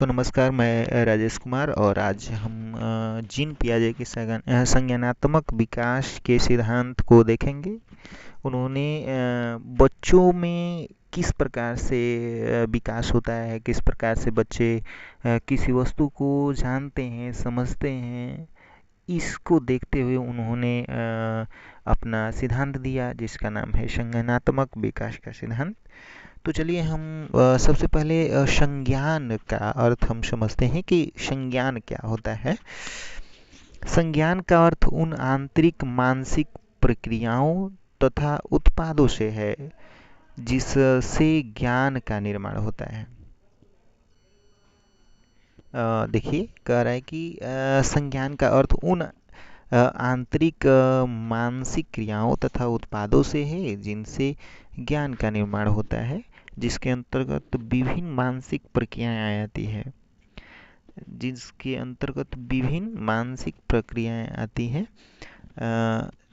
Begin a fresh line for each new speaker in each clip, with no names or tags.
तो नमस्कार, मैं राजेश कुमार और आज हम जीन पियाजे के संज्ञानात्मक विकास के सिद्धांत को देखेंगे। उन्होंने बच्चों में किस प्रकार से विकास होता है, किस प्रकार से बच्चे किसी वस्तु को जानते हैं, समझते हैं, इसको देखते हुए उन्होंने अपना सिद्धांत दिया जिसका नाम है संज्ञानात्मक विकास का सिद्धांत। तो चलिए हम सबसे पहले संज्ञान का अर्थ हम समझते हैं कि संज्ञान क्या होता है। संज्ञान का अर्थ उन आंतरिक मानसिक प्रक्रियाओं तथा उत्पादों से है जिससे ज्ञान का निर्माण होता है। देखिए कह रहा है कि संज्ञान का अर्थ उन आंतरिक मानसिक क्रियाओं तथा उत्पादों से है जिनसे ज्ञान का निर्माण होता है, जिसके अंतर्गत विभिन्न मानसिक प्रक्रियाएं आती है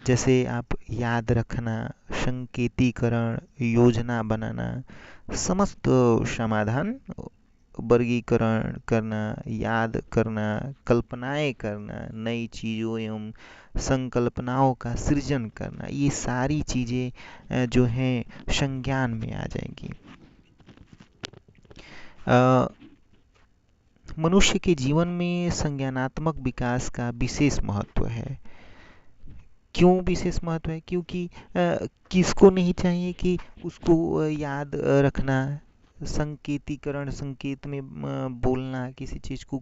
जैसे आप याद रखना, संकेतीकरण, योजना बनाना, समस्त समाधान, वर्गीकरण करना, याद करना, कल्पनाएं करना, नई चीज़ों एवं संकल्पनाओं का सृजन करना, ये सारी चीज़ें जो हैं संज्ञान में आ जाएंगी। मनुष्य के जीवन में संज्ञानात्मक विकास का विशेष महत्व है। क्यों विशेष महत्व है? क्योंकि किसको नहीं चाहिए कि उसको याद रखना, संकेतीकरण, संकेत में बोलना, किसी चीज़ को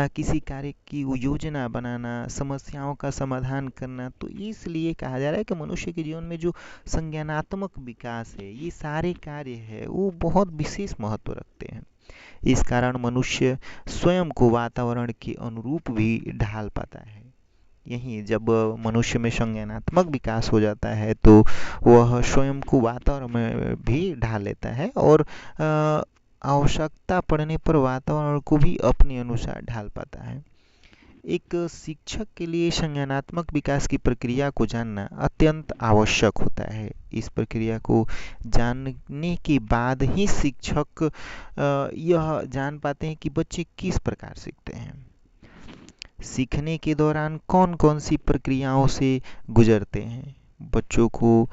किसी कार्य की योजना बनाना, समस्याओं का समाधान करना। तो इसलिए कहा जा रहा है कि मनुष्य के जीवन में जो संज्ञानात्मक विकास है, ये सारे कार्य है वो बहुत विशेष महत्व रखते हैं। इस कारण मनुष्य स्वयं को वातावरण के अनुरूप भी ढाल पाता है। यही जब मनुष्य में संज्ञानात्मक विकास हो जाता है तो वह स्वयं को वातावरण में भी ढाल लेता है और आवश्यकता पड़ने पर वातावरण को भी अपने अनुसार ढाल पाता है। एक शिक्षक के लिए संज्ञानात्मक विकास की प्रक्रिया को जानना अत्यंत आवश्यक होता है। इस प्रक्रिया को जानने के बाद ही शिक्षक यह जान पाते हैं कि बच्चे किस प्रकार सीखते हैं, सीखने के दौरान कौन कौन सी प्रक्रियाओं से गुजरते हैं, बच्चों को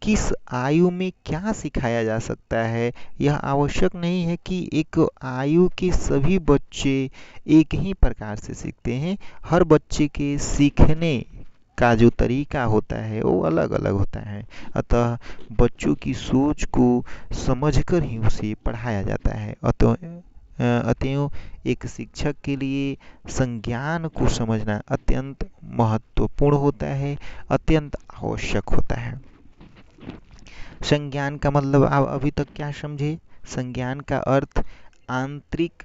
किस आयु में क्या सिखाया जा सकता है। यह आवश्यक नहीं है कि एक आयु के सभी बच्चे एक ही प्रकार से सीखते हैं। हर बच्चे के सीखने का जो तरीका होता है वो अलग अलग होता है। अतः बच्चों की सोच को समझकर ही उसे पढ़ाया जाता है। अतएव एक शिक्षक के लिए संज्ञान को समझना अत्यंत महत्वपूर्ण होता है, अत्यंत आवश्यक होता है। संज्ञान का मतलब आप अभी तक क्या समझे? संज्ञान का अर्थ आंतरिक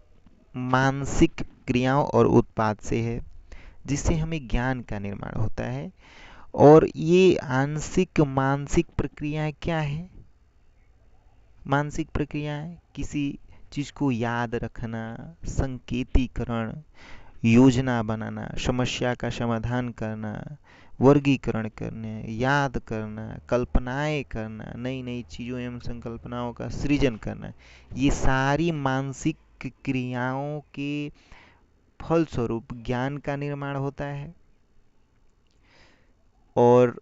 मानसिक क्रियाओं और उत्पाद से है जिससे हमें ज्ञान का निर्माण होता है। और ये आंशिक मानसिक प्रक्रियाएं क्या है? मानसिक प्रक्रियाएं किसी चीज को याद रखना, संकेतीकरण, योजना बनाना, समस्या का समाधान करना, वर्गीकरण करने, याद करना, कल्पनाएं करना, नई नई चीज़ों एवं संकल्पनाओं का सृजन करना, ये सारी मानसिक क्रियाओं के फलस्वरूप ज्ञान का निर्माण होता है। और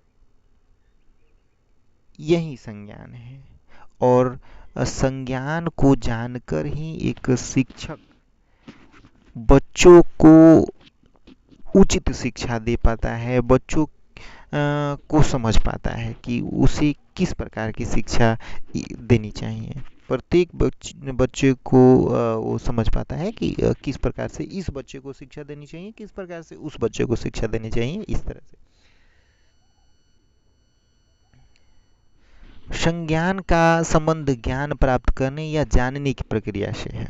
यही संज्ञान है। और संज्ञान को जानकर ही एक शिक्षक बच्चों को उचित शिक्षा दे पाता है, बच्चों को समझ पाता है कि उसे किस प्रकार की शिक्षा देनी चाहिए। प्रत्येक बच्चे को वो समझ पाता है कि किस प्रकार से इस बच्चे को शिक्षा देनी चाहिए, किस प्रकार से उस बच्चे को शिक्षा देनी चाहिए, इस तरह से। संज्ञान का संबंध ज्ञान प्राप्त करने या जानने की प्रक्रिया से है।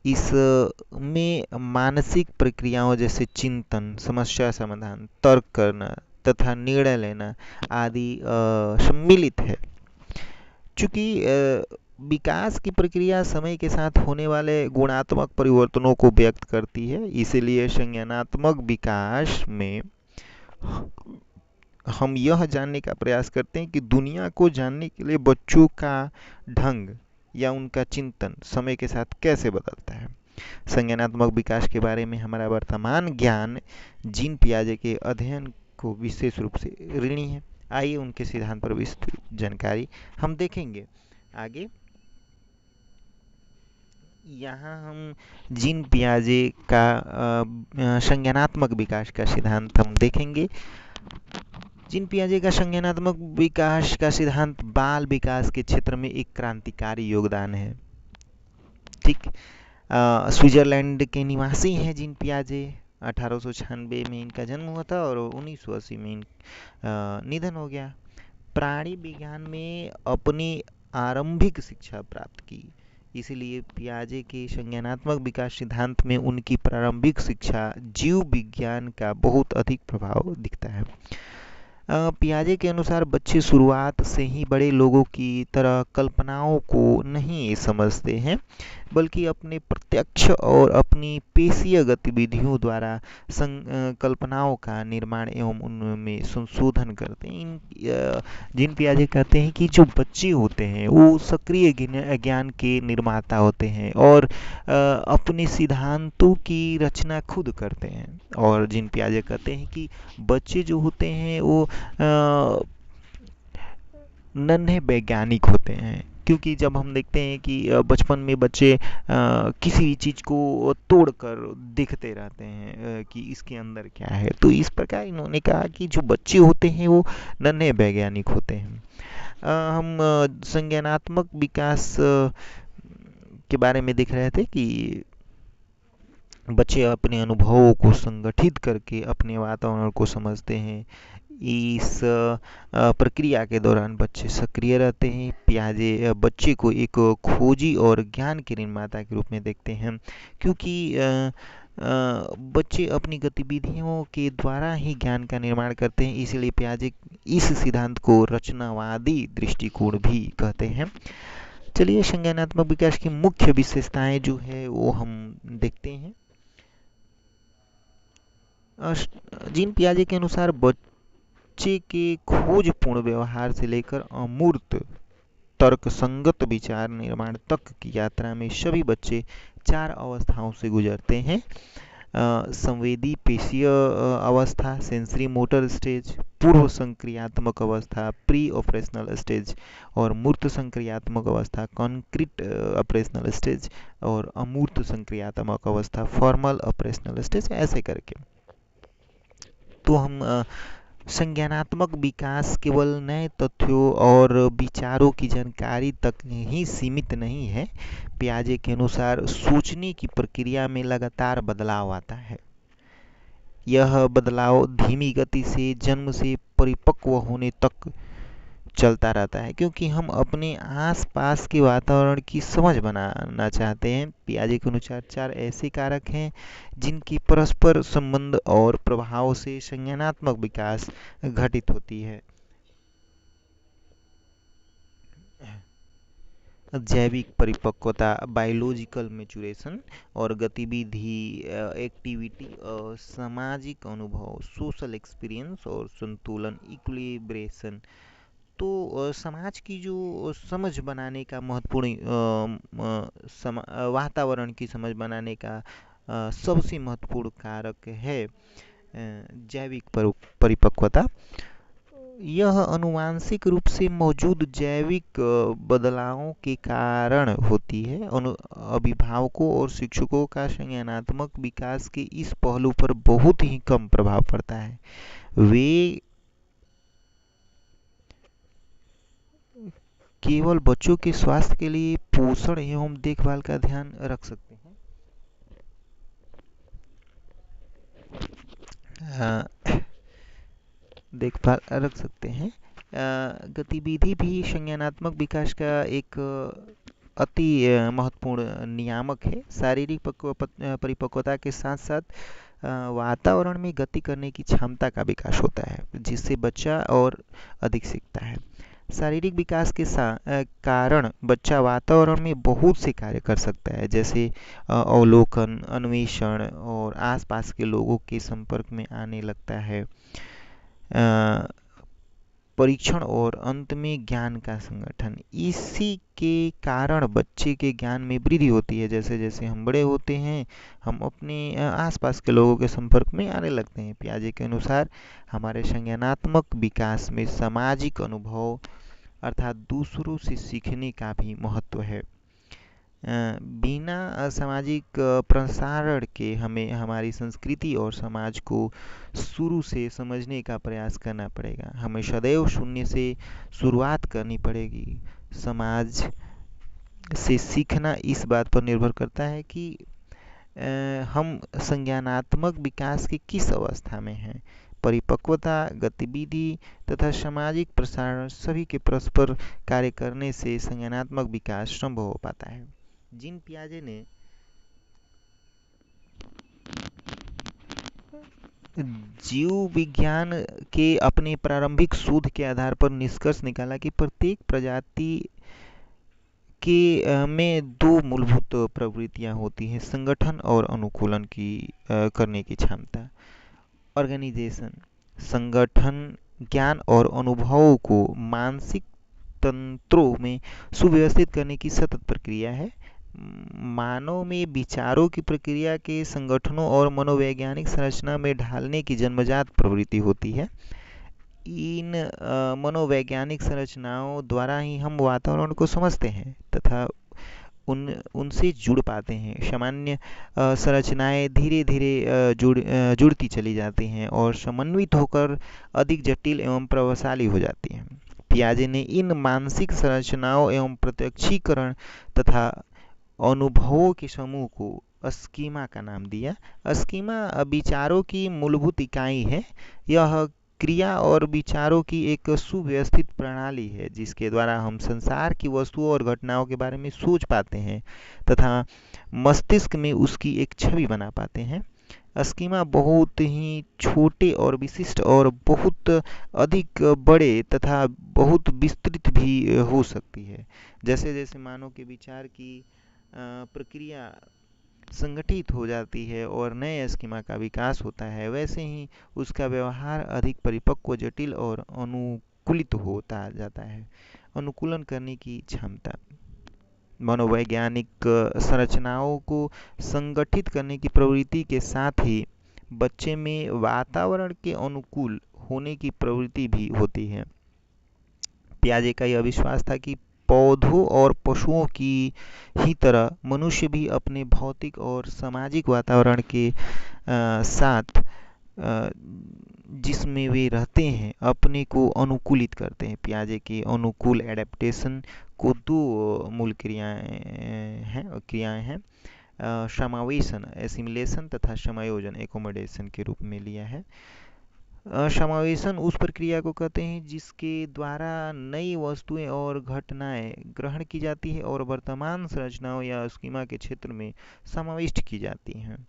इसमें मानसिक प्रक्रियाओं जैसे चिंतन, समस्या समाधान, तर्क करना तथा निर्णय लेना आदि सम्मिलित है। चूंकि विकास की प्रक्रिया समय के साथ होने वाले गुणात्मक परिवर्तनों को व्यक्त करती है, इसलिए संज्ञानात्मक विकास में हम यह जानने का प्रयास करते हैं कि दुनिया को जानने के लिए बच्चों का ढंग या उनका चिंतन समय के साथ कैसे बदलता है। संज्ञानात्मक विकास के बारे में हमारा वर्तमान ज्ञान जीन पियाजे के अध्ययन को विशेष रूप से ऋणी है। आइए उनके सिद्धांत पर विस्तृत जानकारी हम देखेंगे आगे। यहाँ हम जीन पियाजे का संज्ञानात्मक विकास का सिद्धांत हम देखेंगे। जीन पियाजे का संज्ञानात्मक विकास का सिद्धांत बाल विकास के क्षेत्र में एक क्रांतिकारी योगदान है। ठीक, स्विट्जरलैंड के निवासी हैं जीन पियाजे। 1896 में इनका जन्म हुआ था और 1980 में निधन हो गया। प्राणी विज्ञान में अपनी आरंभिक शिक्षा प्राप्त की, इसलिए पियाजे के संज्ञानात्मक विकास सिद्धांत में उनकी प्रारंभिक शिक्षा जीव विज्ञान का बहुत अधिक प्रभाव दिखता है। पियाजे के अनुसार बच्चे शुरुआत से ही बड़े लोगों की तरह कल्पनाओं को नहीं समझते हैं, बल्कि अपने प्रत्यक्ष और अपनी पेशीय गतिविधियों द्वारा कल्पनाओं का निर्माण एवं उनमें संशोधन करते हैं। जीन पियाजे कहते हैं कि जो बच्चे होते हैं वो सक्रिय ज्ञान के निर्माता होते हैं और अपने सिद्धांतों की रचना खुद करते हैं। और जीन पियाजे कहते हैं कि बच्चे जो होते हैं वो नन्हे वैज्ञानिक होते हैं, क्योंकि जब हम देखते हैं कि बचपन में बच्चे किसी भी चीज़ को तोड़कर देखते रहते हैं कि इसके अंदर क्या है, तो इस प्रकार इन्होंने कहा कि जो बच्चे होते हैं वो नन्हे वैज्ञानिक होते हैं। हम संज्ञानात्मक विकास के बारे में देख रहे थे कि बच्चे अपने अनुभवों को संगठित करके अपने वातावरण को समझते हैं। इस प्रक्रिया के दौरान बच्चे सक्रिय रहते हैं। पियाजे बच्चे को एक खोजी और ज्ञान के निर्माता के रूप में देखते हैं, क्योंकि बच्चे अपनी गतिविधियों के द्वारा ही ज्ञान का निर्माण करते हैं, इसलिए पियाजे इस सिद्धांत को रचनावादी दृष्टिकोण भी कहते हैं। चलिए संज्ञानात्मक विकास की मुख्य विशेषताएं जो है वो हम देखते हैं। जीन पियाजे के अनुसार बच्चे के खोजपूर्ण व्यवहार से लेकर अमूर्त तर्कसंगत विचार निर्माण तक की यात्रा में सभी बच्चे 4 अवस्थाओं से गुजरते हैं। संवेदी पेशीय अवस्था, सेंसरी मोटर स्टेज, पूर्व संक्रियात्मक अवस्था, प्री ऑपरेशनल स्टेज, और मूर्त संक्रियात्मक अवस्था, कॉन्क्रीट ऑपरेशनल स्टेज, और अमूर्त संक्रियात्मक अवस्था, फॉर्मल ऑपरेशनल स्टेज, ऐसे करके। तो हम संज्ञानात्मक विकास केवल नए तथ्यों और विचारों की जानकारी तक ही सीमित नहीं है। पियाजे के अनुसार सोचने की प्रक्रिया में लगातार बदलाव आता है। यह बदलाव धीमी गति से जन्म से परिपक्व होने तक चलता रहता है, क्योंकि हम अपने आसपास के वातावरण की समझ बनाना चाहते हैं। पियाजे के अनुसार 4 ऐसे कारक हैं जिनकी परस्पर संबंध और प्रभाव से संज्ञानात्मक विकास घटित होती है। जैविक परिपक्वता, बायोलॉजिकल मैच्योरेशन, और गतिविधि, एक्टिविटी, सामाजिक अनुभव, सोशल एक्सपीरियंस, और संतुलन, इक्विलिब्रेशन। तो समाज की जो समझ बनाने का महत्वपूर्ण वातावरण की समझ बनाने का सबसे महत्वपूर्ण कारक है जैविक परिपक्वता। यह आनुवांशिक रूप से मौजूद जैविक बदलावों के कारण होती है। अभिभावकों और शिक्षकों का संज्ञानात्मक विकास के इस पहलू पर बहुत ही कम प्रभाव पड़ता है। वे केवल बच्चों के स्वास्थ्य के लिए पोषण एवं देखभाल का ध्यान रख सकते हैं। गतिविधि भी संज्ञानात्मक विकास का एक अति महत्वपूर्ण नियामक है। शारीरिक परिपक्वता के साथ साथ वातावरण में गति करने की क्षमता का विकास होता है, जिससे बच्चा और अधिक सीखता है। शारीरिक विकास के कारण बच्चा वातावरण में बहुत से कार्य कर सकता है, जैसे अवलोकन, अन्वेषण, और आसपास के लोगों के संपर्क में आने लगता है। परीक्षण और अंत में ज्ञान का संगठन। इसी के कारण बच्चे के ज्ञान में वृद्धि होती है। जैसे जैसे हम बड़े होते हैं, हम अपने आसपास के लोगों के संपर्क में आने लगते हैं। पियाजे के अनुसार हमारे संज्ञानात्मक विकास में सामाजिक अनुभव अर्थात दूसरों से सीखने का भी महत्व है। बिना सामाजिक प्रसारण के हमें हमारी संस्कृति और समाज को शुरू से समझने का प्रयास करना पड़ेगा। हमें सदैव शून्य से शुरुआत करनी पड़ेगी। समाज से सीखना इस बात पर निर्भर करता है कि हम संज्ञानात्मक विकास की किस अवस्था में हैं। परिपक्वता, गतिविधि तथा सामाजिक प्रसारण सभी के परस्पर कार्य करने से संज्ञानात्मक विकास संभव हो पाता है। जीन पियाजे ने जीव विज्ञान के अपने प्रारंभिक शोध के आधार पर निष्कर्ष निकाला कि प्रत्येक प्रजाति के में दो मूलभूत प्रवृत्तियां होती हैं: संगठन और अनुकूलन की करने की क्षमता। ऑर्गेनाइजेशन संगठन ज्ञान और अनुभवों को मानसिक तंत्रों में सुव्यवस्थित करने की सतत प्रक्रिया है। मानव में विचारों की प्रक्रिया के संगठनों और मनोवैज्ञानिक संरचना में ढालने की जन्मजात प्रवृत्ति होती है। इन मनोवैज्ञानिक संरचनाओं द्वारा ही हम वातावरण को समझते हैं तथा उनसे जुड़ पाते हैं। सामान्य संरचनाएं धीरे धीरे जुड़ती चली जाती हैं और समन्वित होकर अधिक जटिल एवं प्रभावशाली हो जाती हैं। पियाजे ने इन मानसिक संरचनाओं एवं प्रत्यक्षीकरण तथा अनुभवों के समूह को स्कीमा का नाम दिया। स्कीमा विचारों की मूलभूत इकाई है। यह क्रिया और विचारों की एक सुव्यवस्थित प्रणाली है जिसके द्वारा हम संसार की वस्तुओं और घटनाओं के बारे में सोच पाते हैं तथा मस्तिष्क में उसकी एक छवि बना पाते हैं। स्कीमा बहुत ही छोटे और विशिष्ट और बहुत अधिक बड़े तथा बहुत विस्तृत भी हो सकती है। जैसे जैसे मानव के विचार की प्रक्रिया संगठित हो जाती है और नए स्कीमा का विकास होता है, वैसे ही उसका व्यवहार अधिक परिपक्व, जटिल और अनुकूलित होता जाता है। अनुकूलन करने की क्षमता मनोवैज्ञानिक संरचनाओं को संगठित करने की प्रवृत्ति के साथ ही बच्चे में वातावरण के अनुकूल होने की प्रवृत्ति भी होती है। पियाजे का यह विश्वास था कि पौधों और पशुओं की ही तरह मनुष्य भी अपने भौतिक और सामाजिक वातावरण के साथ जिसमें वे रहते हैं अपने को अनुकूलित करते हैं। पियाजे के अनुकूल एडेप्टेशन को दो मूल क्रियाएं हैं समावेशन एसिमिलेशन तथा समायोजन एकोमोडेशन के रूप में लिया है। समावेशन उस प्रक्रिया को कहते हैं जिसके द्वारा नई वस्तुएं और घटनाएं ग्रहण की जाती है और वर्तमान संरचनाओं या स्कीमा के क्षेत्र में समाविष्ट की जाती हैं।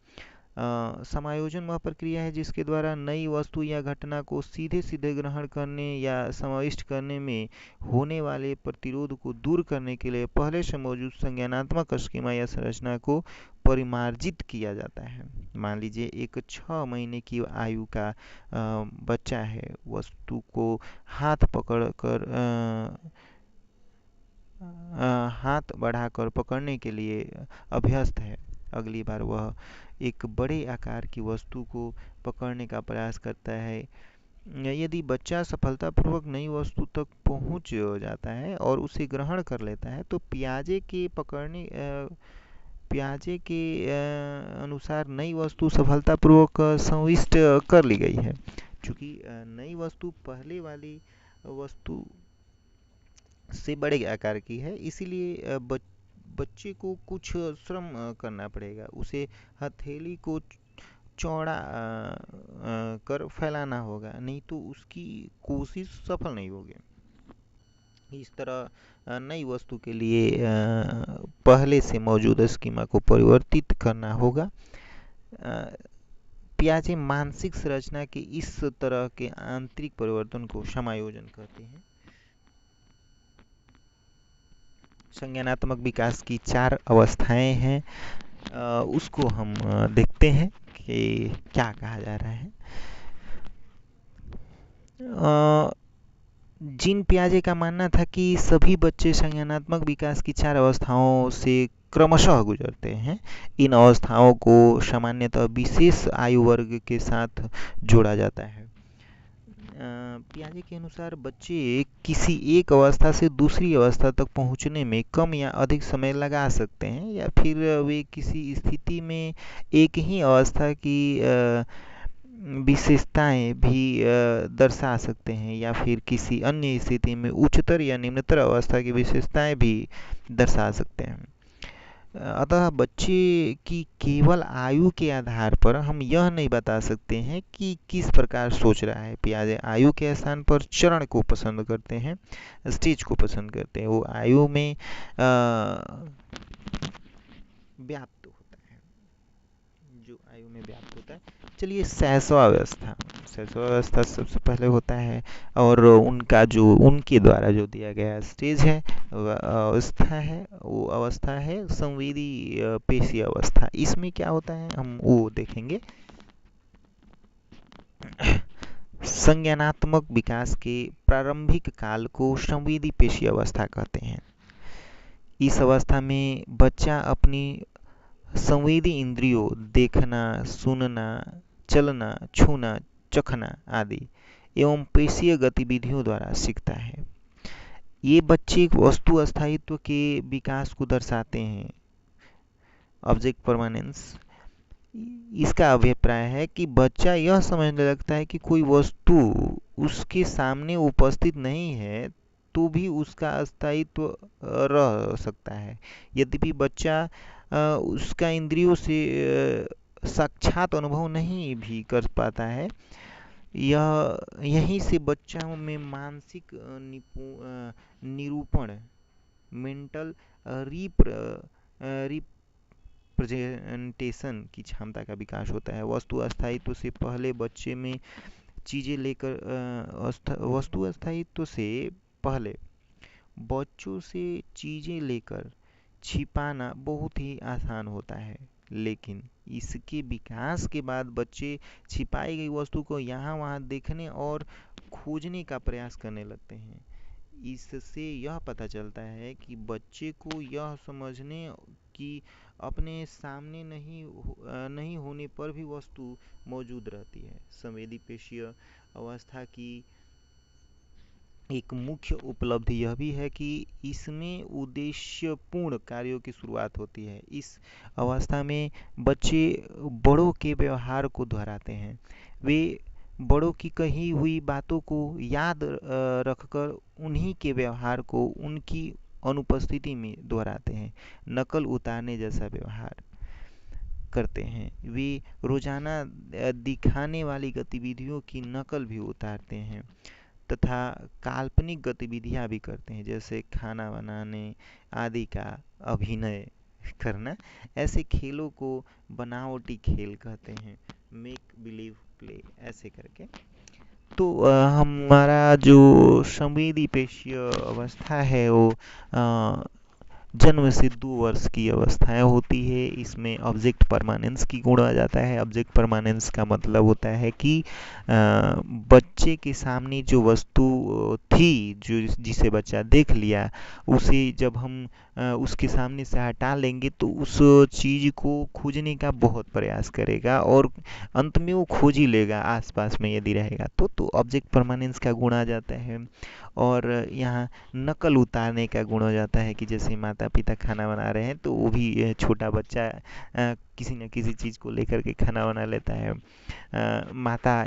समायोजन वह प्रक्रिया है जिसके द्वारा नई वस्तु या घटना को सीधे सीधे ग्रहण करने या समाविष्ट करने में होने वाले प्रतिरोध को दूर करने के लिए पहले से मौजूद संज्ञानात्मक स्कीमा या संरचना को परिमार्जित किया जाता है। मान लीजिए एक 6 महीने की आयु का बच्चा है, वस्तु को हाथ पकड़कर हाथ बढ़ाकर पकड़ने के लिए अभ्यस्त है। अगली बार वह एक बड़े आकार की वस्तु को पकड़ने का प्रयास करता है। यदि बच्चा सफलतापूर्वक नई वस्तु तक पहुंच जाता है और उसे ग्रहण कर लेता है तो पियाजे के अनुसार नई वस्तु सफलतापूर्वक संविष्ट कर ली गई है। चूंकि नई वस्तु पहले वाली वस्तु से बड़े आकार की है, इसीलिए बच्चे को कुछ श्रम करना पड़ेगा। उसे हथेली को चौड़ा कर फैलाना होगा, नहीं तो उसकी कोशिश सफल नहीं होगी। इस तरह नई वस्तु के लिए पहले से मौजूद स्कीमा को परिवर्तित करना होगा। पियाजे मानसिक संरचना के इस तरह के आंतरिक परिवर्तन को समायोजन कहते हैं। संज्ञानात्मक विकास की 4 अवस्थाएं हैं, उसको हम देखते हैं कि क्या कहा जा रहा है। जीन पियाजे का मानना था कि सभी बच्चे संज्ञानात्मक विकास की 4 अवस्थाओं से क्रमशः गुजरते हैं। इन अवस्थाओं को सामान्यतः विशेष आयु वर्ग के साथ जोड़ा जाता है। पियाजे के अनुसार बच्चे किसी एक अवस्था से दूसरी अवस्था तक पहुंचने में कम या अधिक समय लगा सकते हैं, या फिर वे किसी स्थिति में एक ही अवस्था की विशेषताएं भी दर्शा सकते हैं, या फिर किसी अन्य स्थिति में उच्चतर या निम्नतर अवस्था की विशेषताएं भी दर्शा सकते हैं। अतः बच्चे की केवल आयु के आधार पर हम यह नहीं बता सकते हैं कि किस प्रकार सोच रहा है। पियाजे आयु के स्थान पर चरण को पसंद करते हैं, स्टेज को पसंद करते हैं। वो आयु में व्याप्त होता है, जो आयु में व्याप्त होता है। चलिए, शैशवावस्था सबसे पहले होता है, और उनका जो उनके द्वारा जो दिया गया स्टेज है, अवस्था है, वो अवस्था है संवेदी पेशी अवस्था। इसमें क्या होता है हम वो देखेंगे। संज्ञानात्मक विकास के प्रारंभिक काल को संवेदी पेशी अवस्था कहते हैं। इस अवस्था में बच्चा अपनी संवेदी इंद्रियों, देखना, सुनना, चलना, छूना, चखना आदि एवं पेशीय गतिविधियों द्वारा सीखता है। ये बच्चे वस्तु अस्थायित्व के विकास को दर्शाते हैं। Object permanence. इसका अभिप्राय है कि बच्चा यह समझने लगता है कि कोई वस्तु उसके सामने उपस्थित नहीं है तो भी उसका अस्थायित्व रह सकता है। यद्यपि बच्चा उसका इंद्रियों से साक्षात अनुभव नहीं भी कर पाता है। यहीं से बच्चा में मानसिक निरूपण, मेंटल रिप्रेजेंटेशन की क्षमता का विकास होता है। वस्तु अस्थायित्व से पहले बच्चे में चीजें लेकर वस्तु अस्थायित्व से पहले बच्चों से चीजें लेकर छिपाना बहुत ही आसान होता है, लेकिन इसके विकास के बाद बच्चे छिपाई गई वस्तु को यहाँ वहाँ देखने और खोजने का प्रयास करने लगते हैं। इससे यह पता चलता है कि बच्चे को यह समझने कि अपने सामने नहीं होने पर भी वस्तु मौजूद रहती है। संवेदी पेशीय अवस्था की एक मुख्य उपलब्धि यह भी है कि इसमें उद्देश्यपूर्ण कार्यों की शुरुआत होती है। इस अवस्था में बच्चे बड़ों के व्यवहार को दोहराते हैं। वे बड़ों की कही हुई बातों को याद रखकर उन्हीं के व्यवहार को उनकी अनुपस्थिति में दोहराते हैं। नकल उतारने जैसा व्यवहार करते हैं। वे रोजाना दिखाने वाली गतिविधियों की नकल भी उतारते हैं तथा काल्पनिक गतिविधियां भी करते हैं, जैसे खाना बनाने आदि का अभिनय करना। ऐसे खेलों को बनावटी खेल कहते हैं, मेक बिलीव प्ले ऐसे करके। तो हमारा जो संवेदी पेशीय अवस्था है वो जन्म से 2 वर्ष की अवस्थाएं होती है। इसमें ऑब्जेक्ट परमानेंस की गुण आ जाता है। ऑब्जेक्ट परमानेंस का मतलब होता है कि बच्चे के सामने जो वस्तु थी, जो जिसे बच्चा देख लिया, उसे जब हम उसके सामने से हटा लेंगे तो उस चीज को खोजने का बहुत प्रयास करेगा और अंत में वो खोज ही लेगा आसपास में यदि रहेगा तो ऑब्जेक्ट परमानेंस का गुण आ जाता है। और यहाँ नकल उतारने का गुण हो जाता है कि जैसे माता पिता खाना बना रहे हैं तो वो भी छोटा बच्चा किसी न किसी चीज़ को लेकर के खाना बना लेता है। माता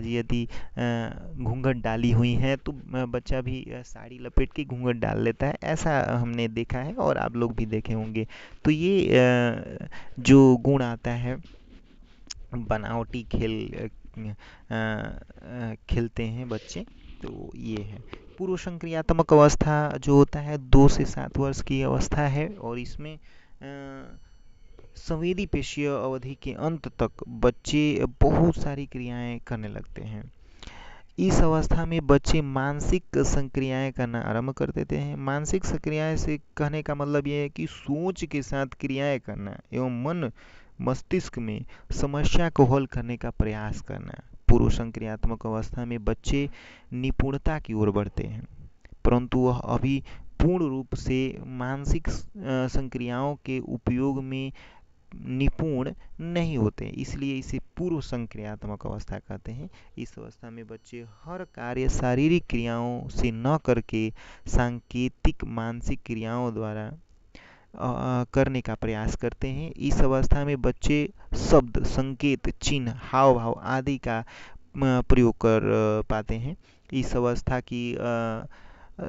जी यदि घूंघट डाली हुई हैं तो बच्चा भी साड़ी लपेट के घूंघट डाल लेता है। ऐसा हमने देखा है और आप लोग भी देखे होंगे। तो ये जो गुण आता है, बनावटी खेल खेलते हैं बच्चे, तो ये है। पूर्व संक्रियात्मक अवस्था जो होता है 2 से 7 वर्ष की अवस्था है, और इसमें संवेदी पेशीय अवधि के अंत तक बच्चे बहुत सारी क्रियाएं करने लगते हैं। इस अवस्था में बच्चे मानसिक संक्रियाएं करना आरंभ कर देते हैं। मानसिक संक्रियाएं से कहने का मतलब यह है कि सोच के साथ क्रियाएं करना एवं मन मस्तिष्क में समस्या को हल करने का प्रयास करना। पूर्व संक्रियात्मक अवस्था में बच्चे निपुणता की ओर बढ़ते हैं, परंतु वह अभी पूर्ण रूप से मानसिक संक्रियाओं के उपयोग में निपुण नहीं होते, इसलिए इसे पूर्व संक्रियात्मक अवस्था कहते हैं। इस अवस्था में बच्चे हर कार्य शारीरिक क्रियाओं से न करके सांकेतिक मानसिक क्रियाओं द्वारा करने का प्रयास करते हैं। इस अवस्था में बच्चे शब्द, संकेत, चिन्ह, हाव भाव आदि का प्रयोग कर पाते हैं। इस अवस्था की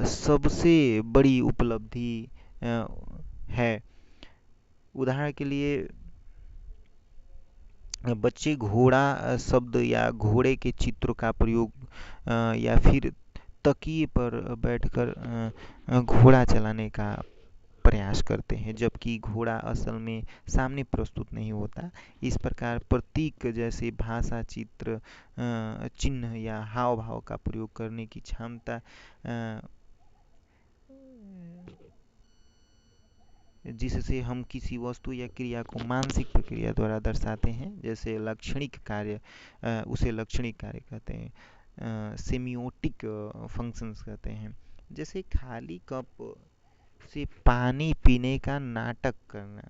सबसे बड़ी उपलब्धि है, उदाहरण के लिए बच्चे घोड़ा शब्द या घोड़े के चित्रों का प्रयोग या फिर तकिए पर बैठकर घोड़ा चलाने का प्रयास करते हैं, जबकि घोड़ा असल में सामने प्रस्तुत नहीं होता। इस प्रकार प्रतीक जैसे भाषा, चित्र, चिन्ह या हाव भाव का प्रयोग करने की क्षमता जिससे हम किसी वस्तु या क्रिया को मानसिक प्रक्रिया द्वारा दर्शाते हैं, जैसे लाक्षणिक कार्य, उसे लाक्षणिक कार्य कहते हैं, सेमियोटिक फंक्शंस कहते हैं, जैसे खाली कप से पानी पीने का नाटक करना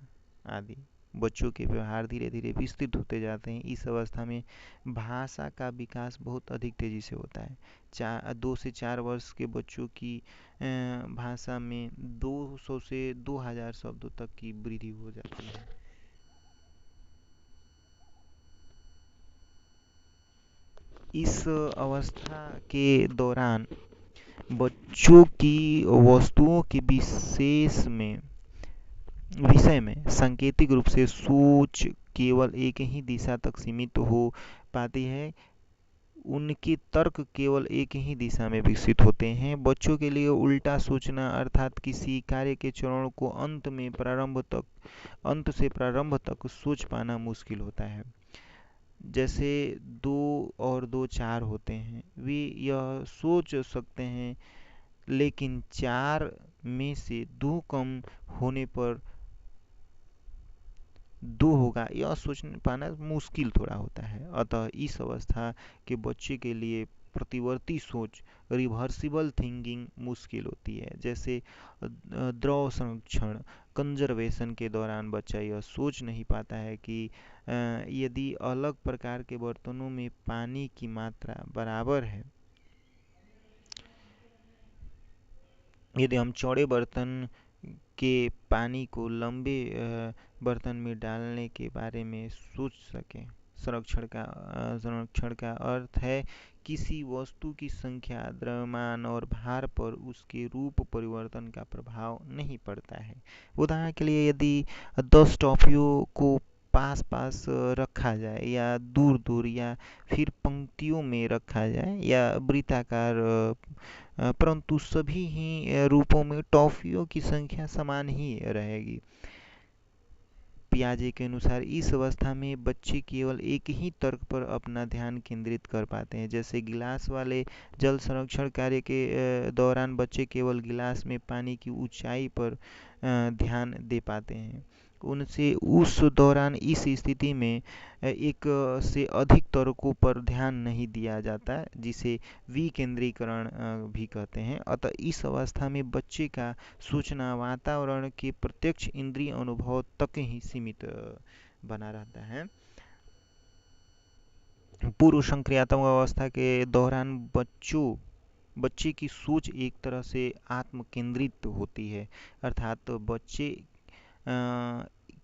आदि। बच्चों के व्यवहार धीरे धीरे विस्तृत होते जाते हैं। इस अवस्था में भाषा का विकास बहुत अधिक तेजी से होता है। 2 से 4 वर्ष के बच्चों की भाषा में 200 से 2000 शब्दों तक की वृद्धि हो जाती है। इस अवस्था के दौरान बच्चों की वस्तुओं के विषय में सांकेतिक रूप से सोच केवल एक ही दिशा तक सीमित हो पाती है। उनके तर्क केवल एक ही दिशा में विकसित होते हैं। बच्चों के लिए उल्टा सोचना अर्थात किसी कार्य के चरण को अंत से प्रारंभ तक सोच पाना मुश्किल होता है। जैसे 2 और 2 4 होते हैं, वे यह सोच सकते हैं, लेकिन 4 में से 2 कम होने पर 2 होगा, यह सोच पाना मुश्किल थोड़ा होता है। अतः इस अवस्था के बच्चे के लिए प्रतिवर्ती सोच, रिवर्सिबल थिंकिंग मुश्किल होती है। जैसे द्रव संरक्षण, कंजर्वेशन के दौरान बच्चा यह सोच नहीं पाता है कि यदि अलग प्रकार के बर्तनों में पानी की मात्रा बराबर है, यदि हम चौड़े बर्तन के पानी को लंबे बर्तन में डालने के बारे में सोच सकें। संरक्षण का अर्थ है किसी वस्तु की संख्या, द्रव्यमान और भार पर उसके रूप परिवर्तन का प्रभाव नहीं पड़ता है। उदाहरण के लिए यदि 10 टॉफियों को पास पास रखा जाए या दूर दूर या फिर पंक्तियों में रखा जाए या वृत्ताकार, परंतु सभी ही रूपों में टॉफियों की संख्या समान ही रहेगी। पियाजे के अनुसार इस अवस्था में बच्चे केवल एक ही तर्क पर अपना ध्यान केंद्रित कर पाते हैं। जैसे गिलास वाले जल संरक्षण कार्य के दौरान बच्चे केवल गिलास में पानी की ऊंचाई पर ध्यान दे पाते हैं। उनसे उस दौरान इस स्थिति में एक से अधिक तर्कों पर ध्यान नहीं दिया जाता, जिसे विकेंद्रीकरण भी कहते हैं। अतः इस अवस्था में बच्चे का सोचना वातावरण के प्रत्यक्ष इंद्रिय अनुभव तक ही सीमित बना रहता है। पूर्व संक्रियात्मक अवस्था के दौरान बच्चे की सोच एक तरह से आत्म केंद्रित होती है, अर्थात बच्चे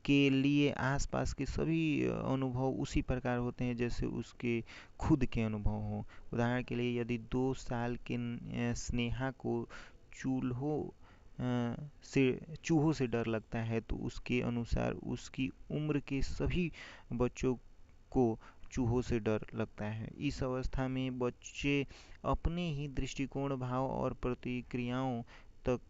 के लिए आसपास के सभी अनुभव उसी प्रकार होते हैं जैसे उसके खुद के अनुभव हों। उदाहरण के लिए यदि 2 साल के स्नेहा को चूहों से डर लगता है, तो उसके अनुसार उसकी उम्र के सभी बच्चों को चूहों से डर लगता है। इस अवस्था में बच्चे अपने ही दृष्टिकोण, भाव और प्रतिक्रियाओं तक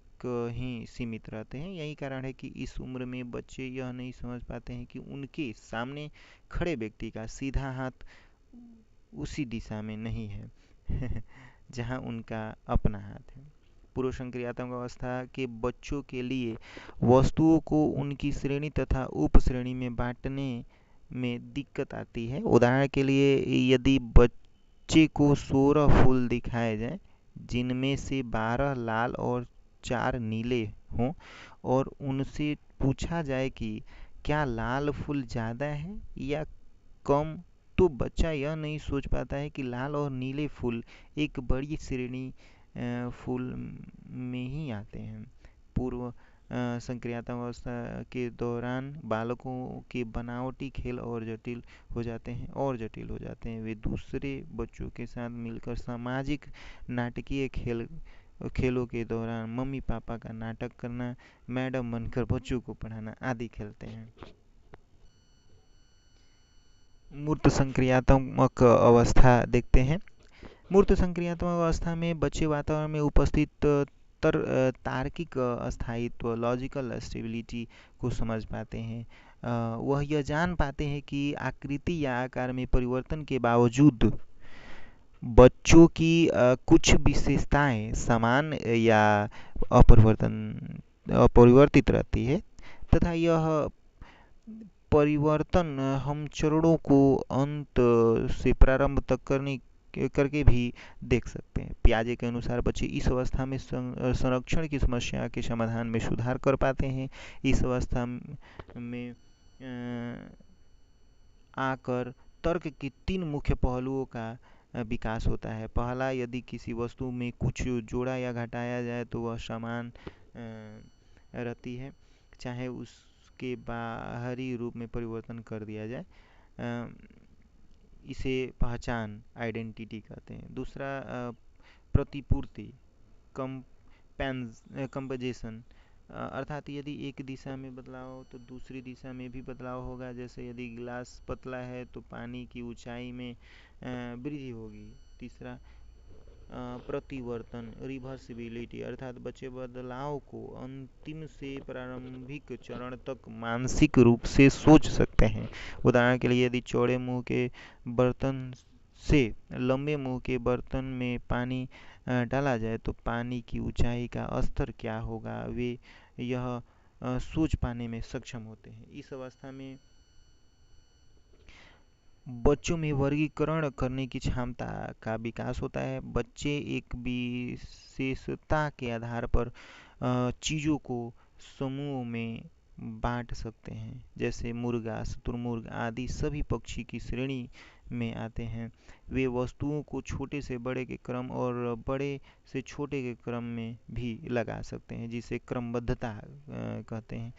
ही सीमित रहते हैं। यही कारण है कि इस उम्र में बच्चे यह नहीं समझ पाते हैं कि उनके सामने खड़े व्यक्ति का सीधा हाथ उसी दिशा में नहीं है जहां उनका अपना हाथ है। पूर्व संक्रियात्मक अवस्था के बच्चों के लिए वस्तुओं को उनकी श्रेणी तथा उपश्रेणी में बांटने में दिक्कत आती है। उदाहरण के लिए यदि बच्चे को 16 फूल दिखाए जाएं, जिनमें से 12 लाल और 4 नीले हों, और उनसे पूछा जाए कि क्या लाल फूल ज़्यादा है या कम, तो बच्चा यह नहीं सोच पाता है कि लाल और नीले फूल एक बड़ी श्रेणी फूल में ही आते हैं। पूर्व संक्रियात्मक अवस्था के दौरान बालकों के बनावटी खेल और जटिल हो जाते हैं। वे दूसरे बच्चों के साथ मिलकर सामाजिक नाटकीय खेलों के दौरान मम्मी पापा का नाटक करना, मैडम बनकर बच्चों को पढ़ाना आदि खेलते हैं। मूर्त संक्रियात्मक अवस्था देखते हैं। मूर्त संक्रियात्मक अवस्था में बच्चे वातावरण में उपस्थित तार्किक स्थायित्व, लॉजिकल स्टेबिलिटी को समझ पाते हैं। वह यह जान पाते हैं कि आकृति या आकार में परिवर्तन के बावजूद बच्चों की कुछ विशेषताएं समान या अपरिवर्तित रहती है, तथा यह परिवर्तन हम चरणों को अंत से प्रारंभ तक करके भी देख सकते हैं। पियाजे के अनुसार बच्चे इस अवस्था में संरक्षण की समस्या के समाधान में सुधार कर पाते हैं। इस अवस्था में आकर तर्क के 3 मुख्य पहलुओं का विकास होता है। पहला, यदि किसी वस्तु में कुछ जोड़ा या घटाया जाए तो वह समान रहती है, चाहे उसके बाहरी रूप में परिवर्तन कर दिया जाए। इसे पहचान, आइडेंटिटी कहते हैं। दूसरा, प्रतिपूर्ति, कंपजेशन, अर्थात यदि एक दिशा में बदलाव हो तो दूसरी दिशा में भी बदलाव होगा। जैसे यदि गिलास पतला है तो पानी की ऊंचाई में वृद्धि होगी। तीसरा, प्रतिवर्तन, रिवर्सिबिलिटी, अर्थात बच्चे बदलाव को अंतिम से प्रारंभिक चरण तक मानसिक रूप से सोच सकते हैं। उदाहरण के लिए, यदि चौड़े मुंह के बर्तन से लंबे मुंह के बर्तन में पानी डाला जाए तो पानी की ऊंचाई का स्तर क्या होगा, वे यह सोच पाने में सक्षम होते हैं। इस अवस्था में बच्चों में वर्गीकरण करने की क्षमता का विकास होता है। बच्चे एक विशेषता के आधार पर चीज़ों को समूहों में बांट सकते हैं। जैसे मुर्गा, शुतुरमुर्ग आदि सभी पक्षी की श्रेणी में आते हैं। वे वस्तुओं को छोटे से बड़े के क्रम और बड़े से छोटे के क्रम में भी लगा सकते हैं, जिसे क्रमबद्धता कहते हैं।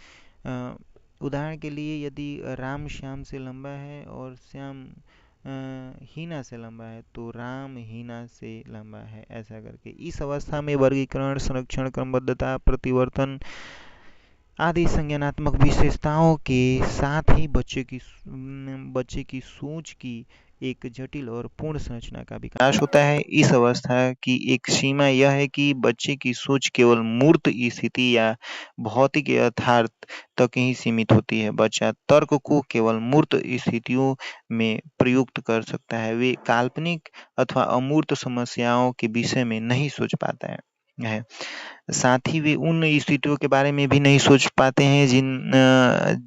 उदाहरण के लिए, यदि राम श्याम से लंबा है और श्याम हीना से लंबा है तो राम हीना से लंबा है, ऐसा करके। इस अवस्था में वर्गीकरण, संरक्षण, क्रमबद्धता, प्रतिवर्तन आदि संज्ञानात्मक विशेषताओं के साथ ही बच्चे की सोच की एक जटिल और पूर्ण संरचना का विकास होता है। इस अवस्था की एक सीमा यह है कि बच्चे की सोच केवल मूर्त स्थिति या भौतिक यथार्थ तक ही सीमित होती है। बच्चा तर्क को केवल मूर्त स्थितियों में प्रयुक्त कर सकता है, वे काल्पनिक अथवा अमूर्त समस्याओं के विषय में नहीं सोच पाता है। साथ ही वे उन स्थितियों के बारे में भी नहीं सोच पाते हैं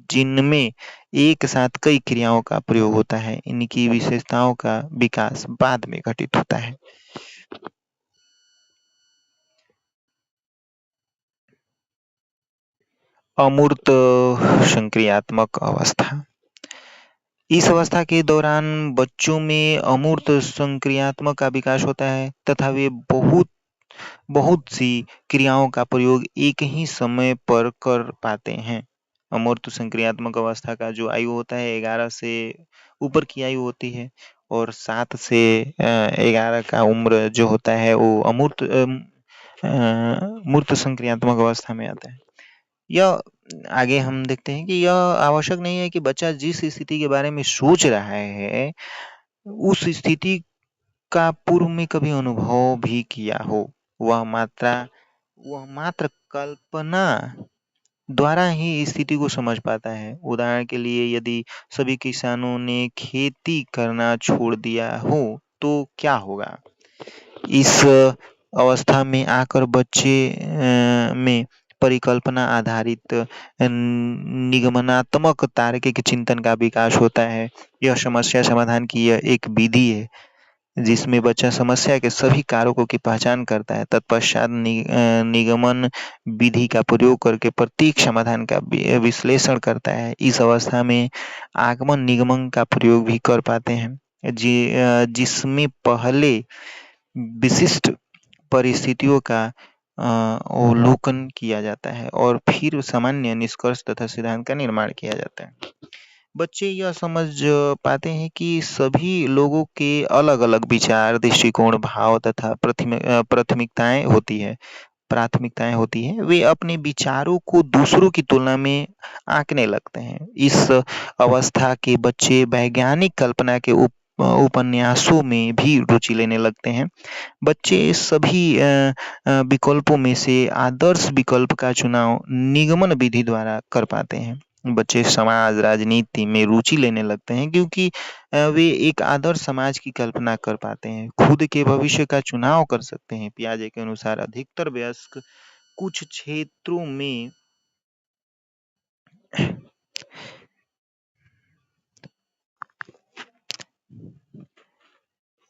जिनमें एक साथ कई क्रियाओं का प्रयोग होता है। इनकी विशेषताओं का विकास बाद में घटित होता है। अमूर्त संक्रियात्मक अवस्था। इस अवस्था के दौरान बच्चों में अमूर्त संक्रियात्मक का विकास होता है तथा वे बहुत बहुत सी क्रियाओं का प्रयोग एक ही समय पर कर पाते हैं। अमूर्त संक्रियात्मक अवस्था का जो आयु होता है 11 से ऊपर की आयु होती है, और 7 से 11 का उम्र जो होता है वो मूर्त संक्रियात्मक अवस्था में आता है। यह आगे हम देखते हैं कि यह आवश्यक नहीं है कि बच्चा जिस स्थिति के बारे में सोच रहा है उस स्थिति का पूर्व में कभी अनुभव भी किया हो। वह मात्र कल्पना द्वारा ही स्थिति को समझ पाता है। उदाहरण के लिए, यदि सभी किसानों ने खेती करना छोड़ दिया हो तो क्या होगा। इस अवस्था में आकर बच्चे में परिकल्पना आधारित निगमनात्मक तार्किक चिंतन का विकास होता है। यह समस्या समाधान की यह एक विधि है जिसमें बच्चा समस्या के सभी कारकों की पहचान करता है। तत्पश्चात निगमन विधि का प्रयोग करके प्रत्येक समाधान का विश्लेषण करता है। इस अवस्था में आगमन निगमन का प्रयोग भी कर पाते हैं, जिसमें पहले विशिष्ट परिस्थितियों का अवलोकन किया जाता है और फिर सामान्य निष्कर्ष तथा सिद्धांत का निर्माण किया जाता है। बच्चे यह समझ पाते हैं कि सभी लोगों के अलग-अलग विचार, दृष्टिकोण, भाव तथा प्राथमिकताएं होती हैं। वे अपने विचारों को दूसरों की तुलना में आंकने लगते हैं। इस अवस्था के बच्चे वैज्ञानिक कल्पना के उपन्यासों में भी रुचि लेने लगते हैं। बच्चे सभी विकल्पों में से आदर्श विकल्प का चुनाव निगमन विधि द्वारा कर पाते हैं। बच्चे समाज, राजनीति में रुचि लेने लगते हैं क्योंकि वे एक आदर्श समाज की कल्पना कर पाते हैं, खुद के भविष्य का चुनाव कर सकते हैं। पियाजे के अनुसार अधिकतर वयस्क कुछ क्षेत्रों में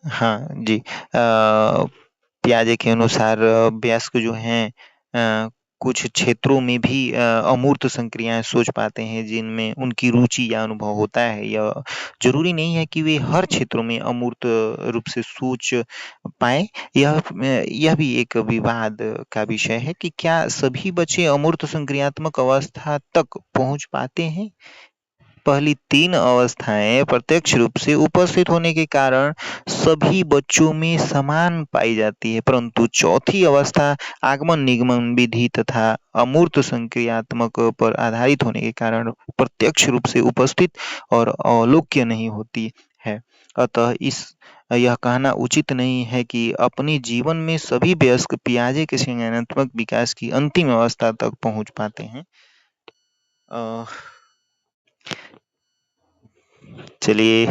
हाँ जी। पियाजे के अनुसार वयस्क जो हैं कुछ क्षेत्रों में भी अमूर्त संक्रियाएं सोच पाते हैं जिनमें उनकी रुचि या अनुभव होता है। यह जरूरी नहीं है कि वे हर क्षेत्रों में अमूर्त रूप से सोच पाए। यह भी एक विवाद का विषय है कि क्या सभी बच्चे अमूर्त संक्रियात्मक अवस्था तक पहुंच पाते हैं। पहली तीन अवस्थाएं प्रत्यक्ष रूप से उपस्थित होने के कारण सभी बच्चों में समान पाई जाती है, परंतु चौथी अवस्था आगमन निगमन विधि तथा अमूर्त संक्रियात्मक पर आधारित होने के कारण प्रत्यक्ष रूप से उपस्थित और अवलोक्य नहीं होती है। अतः इस यह कहना उचित नहीं है कि अपने जीवन में सभी वयस्क पियाजे के संज्ञानात्मक विकास की अंतिम अवस्था तक पहुंच पाते हैं। चलिए,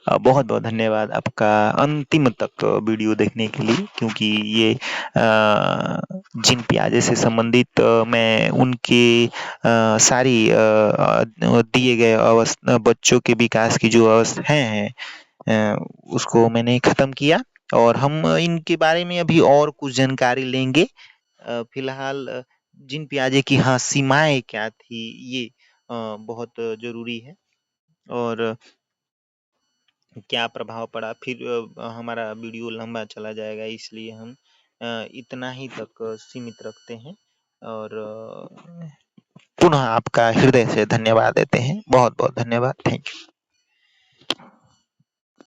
बहुत बहुत धन्यवाद आपका अंतिम तक वीडियो देखने के लिए, क्योंकि ये जिन पियाजे से संबंधित मैं उनके सारी दिए गए बच्चों के विकास की जो अवस्थाएं हैं उसको मैंने खत्म किया और हम इनके बारे में अभी और कुछ जानकारी लेंगे। फिलहाल जिन पियाजे की हाँ सीमाएं क्या थी ये बहुत जरूरी है और क्या प्रभाव पड़ा, फिर हमारा वीडियो लंबा चला जाएगा, इसलिए हम इतना ही तक सीमित रखते हैं और पुनः आपका हृदय से धन्यवाद देते हैं। बहुत बहुत धन्यवाद। Thank you.